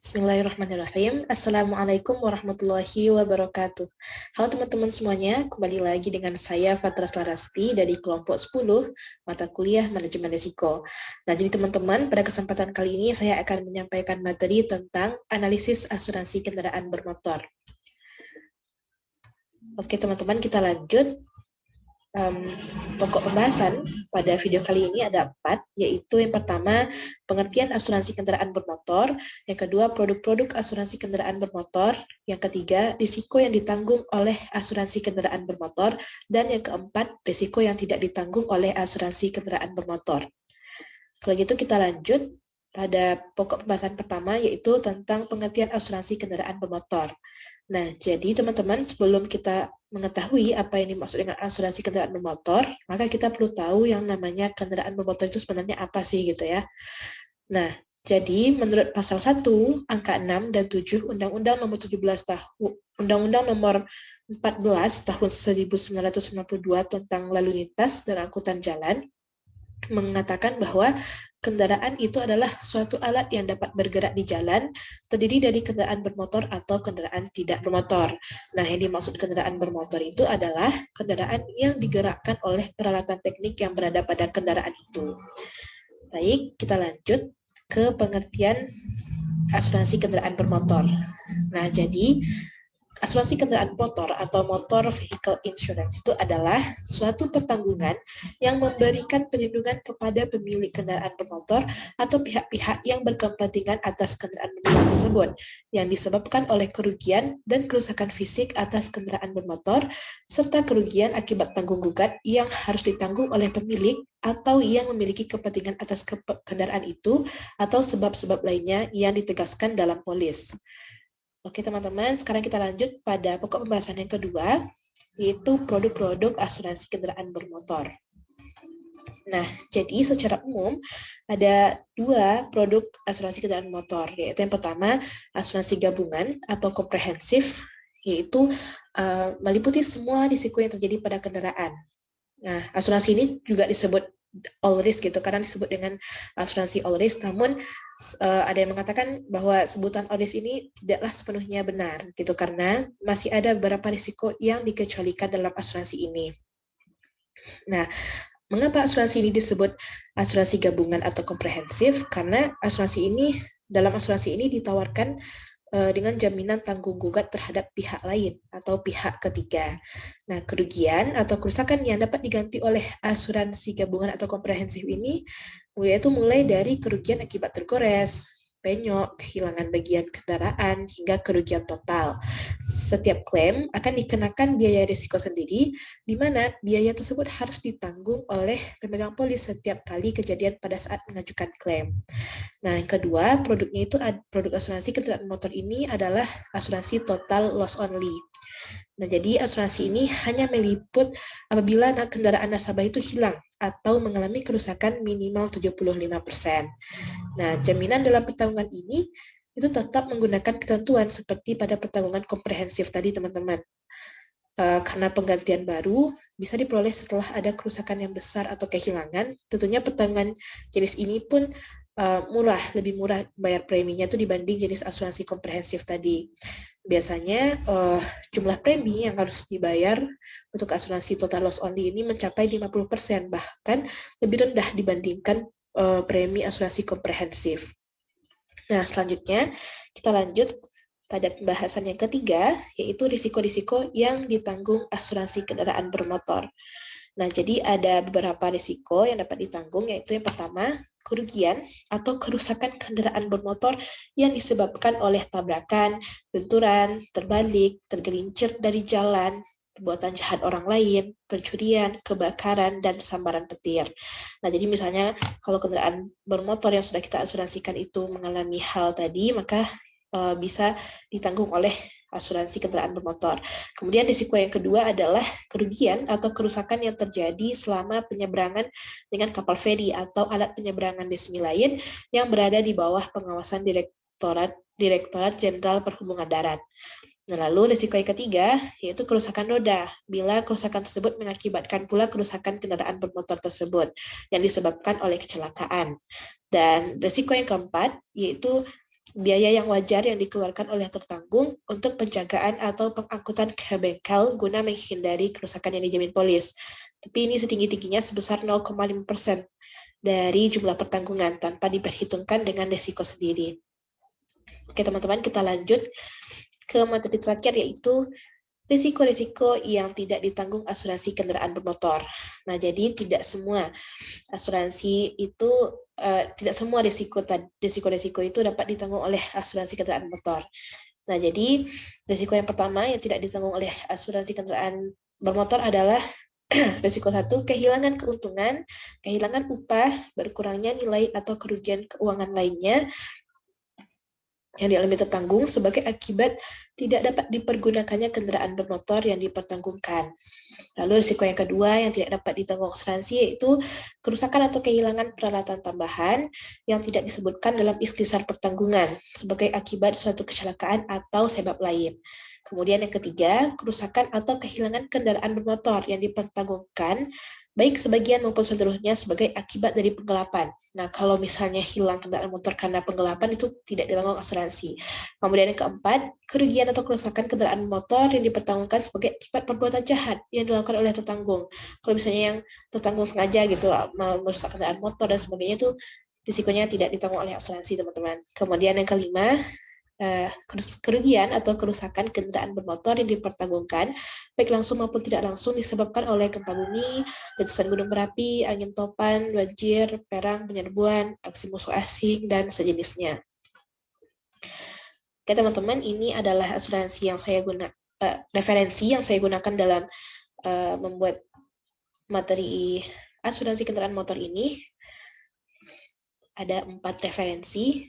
Bismillahirrahmanirrahim. Assalamualaikum warahmatullahi wabarakatuh. Halo teman-teman semuanya, kembali lagi dengan saya Fatra Slarasti dari kelompok 10 mata kuliah Manajemen Risiko. Nah, jadi teman-teman, pada kesempatan kali ini saya akan menyampaikan materi tentang analisis asuransi kendaraan bermotor. Oke teman-teman, kita lanjut. Pokok pembahasan pada video kali ini ada 4, yaitu yang pertama, pengertian asuransi kendaraan bermotor, yang kedua, produk-produk asuransi kendaraan bermotor, yang ketiga, risiko yang ditanggung oleh asuransi kendaraan bermotor, dan yang keempat, risiko yang tidak ditanggung oleh asuransi kendaraan bermotor. Kalau gitu kita lanjut pada pokok pembahasan pertama, yaitu tentang pengertian asuransi kendaraan bermotor. Nah, jadi teman-teman, sebelum kita mengetahui apa yang dimaksud dengan asuransi kendaraan bermotor, maka kita perlu tahu yang namanya kendaraan bermotor itu sebenarnya apa sih gitu ya. Nah, jadi menurut pasal 1, angka 6 dan 7 Undang-Undang nomor 17 tahun Undang-Undang nomor 14 tahun 1992 tentang lalu lintas dan angkutan jalan mengatakan bahwa kendaraan itu adalah suatu alat yang dapat bergerak di jalan, terdiri dari kendaraan bermotor atau kendaraan tidak bermotor. Nah, yang dimaksud kendaraan bermotor itu adalah kendaraan yang digerakkan oleh peralatan teknik yang berada pada kendaraan itu. Baik, kita lanjut ke pengertian asuransi kendaraan bermotor. Nah, jadi asuransi kendaraan motor atau motor vehicle insurance itu adalah suatu pertanggungan yang memberikan perlindungan kepada pemilik kendaraan bermotor atau pihak-pihak yang berkepentingan atas kendaraan bermotor tersebut yang disebabkan oleh kerugian dan kerusakan fisik atas kendaraan bermotor serta kerugian akibat tanggung gugat yang harus ditanggung oleh pemilik atau yang memiliki kepentingan atas kendaraan itu atau sebab-sebab lainnya yang ditegaskan dalam polis. Oke teman-teman, sekarang kita lanjut pada pokok pembahasan yang kedua, yaitu produk-produk asuransi kendaraan bermotor. Nah, jadi secara umum ada 2 produk asuransi kendaraan motor, yaitu yang pertama asuransi gabungan atau komprehensif, yaitu meliputi semua risiko yang terjadi pada kendaraan. Nah, asuransi ini juga disebut all risk gitu, karena disebut dengan asuransi all risk, namun ada yang mengatakan bahwa sebutan all risk ini tidaklah sepenuhnya benar gitu, karena masih ada beberapa risiko yang dikecualikan dalam asuransi ini. Nah, mengapa asuransi ini disebut asuransi gabungan atau komprehensif? Karena dalam asuransi ini ditawarkan dengan jaminan tanggung gugat terhadap pihak lain atau pihak ketiga. Nah, kerugian atau kerusakan yang dapat diganti oleh asuransi gabungan atau komprehensif ini yaitu mulai dari kerugian akibat tergores, penyok, kehilangan bagian kendaraan, hingga kerugian total. Setiap klaim akan dikenakan biaya risiko sendiri, di mana biaya tersebut harus ditanggung oleh pemegang polis setiap kali kejadian pada saat mengajukan klaim. Nah, yang kedua, produk asuransi kendaraan motor ini adalah asuransi total loss only. Nah, jadi asuransi ini hanya meliput apabila kendaraan nasabah itu hilang atau mengalami kerusakan minimal 75%. Nah, jaminan dalam pertanggungan ini itu tetap menggunakan ketentuan seperti pada pertanggungan komprehensif tadi, teman-teman. Karena penggantian baru bisa diperoleh setelah ada kerusakan yang besar atau kehilangan, tentunya pertanggungan jenis ini pun lebih murah bayar preminya itu dibanding jenis asuransi komprehensif tadi. Biasanya jumlah premi yang harus dibayar untuk asuransi total loss only ini mencapai 50%, bahkan lebih rendah dibandingkan premi asuransi komprehensif. Nah, selanjutnya kita lanjut pada pembahasan yang ketiga, yaitu risiko-risiko yang ditanggung asuransi kendaraan bermotor. Nah, jadi ada beberapa risiko yang dapat ditanggung, yaitu yang pertama, kerugian atau kerusakan kendaraan bermotor yang disebabkan oleh tabrakan, benturan, terbalik, tergelincir dari jalan, perbuatan jahat orang lain, pencurian, kebakaran, dan sambaran petir. Nah, jadi misalnya kalau kendaraan bermotor yang sudah kita asuransikan itu mengalami hal tadi, maka bisa ditanggung oleh asuransi kendaraan bermotor. Kemudian risiko yang kedua adalah kerugian atau kerusakan yang terjadi selama penyeberangan dengan kapal feri atau alat penyeberangan resmi lain yang berada di bawah pengawasan Direktorat Jenderal Perhubungan Darat. Nah, lalu risiko yang ketiga yaitu kerusakan roda, bila kerusakan tersebut mengakibatkan pula kerusakan kendaraan bermotor tersebut yang disebabkan oleh kecelakaan. Dan risiko yang keempat yaitu biaya yang wajar yang dikeluarkan oleh tertanggung untuk penjagaan atau pengangkutan ke bengkel guna menghindari kerusakan yang dijamin polis. Tapi ini setinggi-tingginya sebesar 0,5% dari jumlah pertanggungan tanpa diperhitungkan dengan risiko sendiri. Oke teman-teman, kita lanjut ke materi terakhir, yaitu risiko-risiko yang tidak ditanggung asuransi kendaraan bermotor. Nah, jadi tidak semua asuransi itu tidak semua risiko itu dapat ditanggung oleh asuransi kendaraan motor. Nah, jadi risiko yang pertama yang tidak ditanggung oleh asuransi kendaraan bermotor adalah risiko 1, kehilangan keuntungan, kehilangan upah, berkurangnya nilai atau kerugian keuangan lainnya yang dialami tertanggung sebagai akibat tidak dapat dipergunakannya kendaraan bermotor yang dipertanggungkan. Lalu risiko yang kedua yang tidak dapat ditanggung asuransi yaitu kerusakan atau kehilangan peralatan tambahan yang tidak disebutkan dalam ikhtisar pertanggungan sebagai akibat suatu kecelakaan atau sebab lain. Kemudian yang ketiga, kerusakan atau kehilangan kendaraan bermotor yang dipertanggungkan baik sebagian maupun seluruhnya sebagai akibat dari penggelapan. Nah, kalau misalnya hilang kendaraan motor karena penggelapan itu tidak ditanggung asuransi. Kemudian yang keempat, kerugian atau kerusakan kendaraan motor yang dipertanggungkan sebagai akibat perbuatan jahat yang dilakukan oleh tertanggung. Kalau misalnya yang tertanggung sengaja gitu merusak kendaraan motor dan sebagainya itu risikonya tidak ditanggung oleh asuransi, teman-teman. Kemudian yang kelima, kerugian atau kerusakan kendaraan bermotor yang dipertanggungkan baik langsung maupun tidak langsung disebabkan oleh gempa bumi, letusan gunung berapi, angin topan, banjir, perang, penyerbuan, aksi musuh asing, dan sejenisnya. Oke teman-teman, ini adalah asuransi yang saya referensi yang saya gunakan dalam membuat materi asuransi kendaraan motor ini. Ada 4 referensi.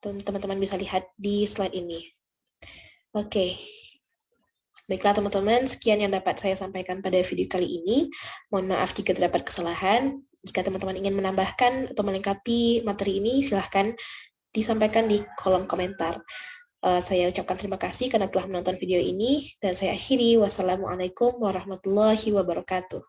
Teman-teman bisa lihat di slide ini. Oke. Baiklah teman-teman, sekian yang dapat saya sampaikan pada video kali ini. Mohon maaf jika terdapat kesalahan. Jika teman-teman ingin menambahkan atau melengkapi materi ini, silahkan disampaikan di kolom komentar. Saya ucapkan terima kasih karena telah menonton video ini, dan saya akhiri. Wassalamualaikum warahmatullahi wabarakatuh.